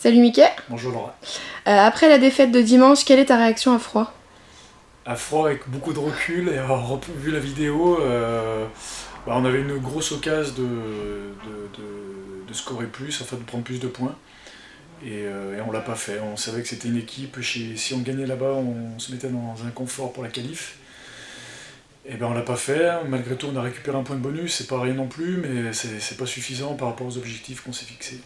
Salut Mickey. Bonjour Laura. Après la défaite de dimanche, quelle est ta réaction à froid? À froid, avec beaucoup de recul et avoir vu la vidéo, on avait une grosse occasion de scorer plus, enfin de prendre plus de points. Et on l'a pas fait. On savait que c'était une équipe, si on gagnait là-bas, on se mettait dans un confort pour la qualif. Et ben on l'a pas fait. Malgré tout, on a récupéré un point de bonus, c'est pas rien non plus, mais c'est pas suffisant par rapport aux objectifs qu'on s'est fixés.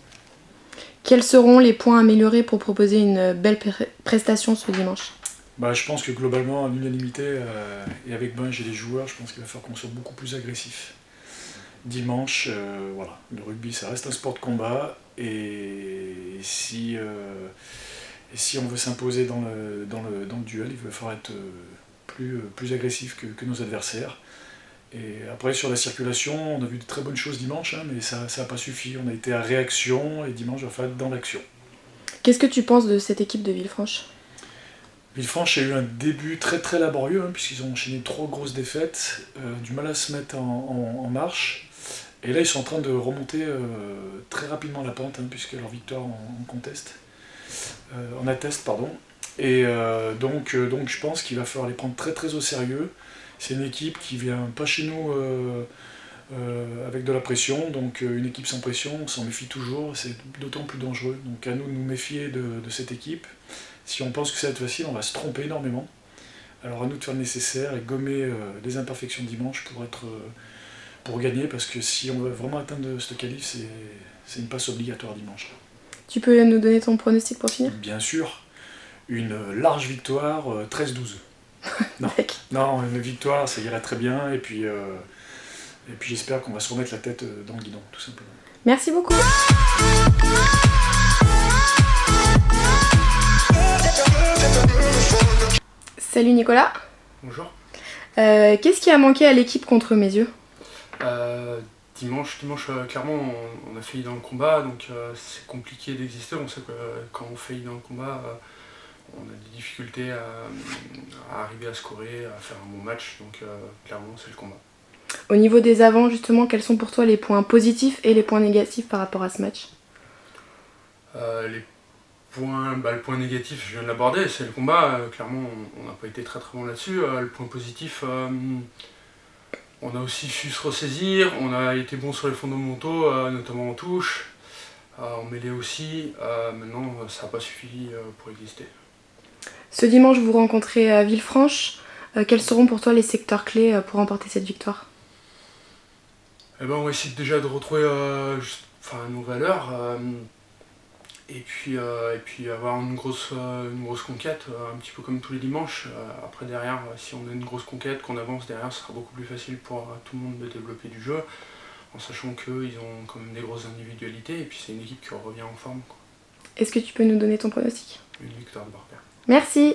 Quels seront les points améliorés pour proposer une belle prestation ce dimanche? Je pense que globalement, à l'unanimité, et avec Binge et les joueurs, je pense qu'il va falloir qu'on soit beaucoup plus agressif. Dimanche, voilà, le rugby ça reste un sport de combat, et si on veut s'imposer dans le duel, il va falloir être plus agressif que nos adversaires. Et après sur la circulation, on a vu de très bonnes choses dimanche, mais ça n'a pas suffi. On a été à réaction, et dimanche il va falloir être dans l'action. Qu'est-ce que tu penses de cette équipe de Villefranche? Villefranche a eu un début très très laborieux, puisqu'ils ont enchaîné 3 grosses défaites, du mal à se mettre en marche. Et là ils sont en train de remonter très rapidement la pente, puisque leur victoire en atteste, pardon. Et donc je pense qu'il va falloir les prendre très très au sérieux. C'est une équipe qui vient pas chez nous avec de la pression, donc une équipe sans pression, on s'en méfie toujours, c'est d'autant plus dangereux. Donc à nous de nous méfier de cette équipe. Si on pense que ça va être facile, on va se tromper énormément. Alors à nous de faire le nécessaire et gommer les imperfections de dimanche pour gagner, parce que si on veut vraiment atteindre ce qualif, c'est une passe obligatoire dimanche. Tu peux nous donner ton pronostic pour finir? Bien sûr, une large victoire, 13-12. Non, une victoire, ça irait très bien, et puis j'espère qu'on va se remettre la tête dans le guidon, tout simplement. Merci beaucoup. Salut Nicolas. Bonjour. Qu'est-ce qui a manqué à l'équipe contre mes yeux? Dimanche, clairement, on a failli dans le combat, donc c'est compliqué d'exister. On sait que quand on faillit dans le combat, on a des difficultés à arriver à scorer, à faire un bon match, donc clairement, c'est le combat. Au niveau des avants, justement, quels sont pour toi les points positifs et les points négatifs par rapport à ce match? Le point négatif, je viens de l'aborder, c'est le combat. Clairement, on n'a pas été très très bon là-dessus. Le point positif, on a aussi su se ressaisir, on a été bon sur les fondamentaux, notamment en touche, en mêlée aussi. Maintenant, ça n'a pas suffi pour exister. Ce dimanche, vous rencontrez à Villefranche. Quels seront pour toi les secteurs clés pour remporter cette victoire? On va essayer déjà de retrouver nos valeurs. Et puis avoir une grosse conquête, un petit peu comme tous les dimanches. Après derrière, si on a une grosse conquête, qu'on avance derrière, ce sera beaucoup plus facile pour tout le monde de développer du jeu, en sachant qu'ils ont quand même des grosses individualités, et puis c'est une équipe qui revient en forme, quoi. Est-ce que tu peux nous donner ton pronostic? Une victoire de Barber. Merci.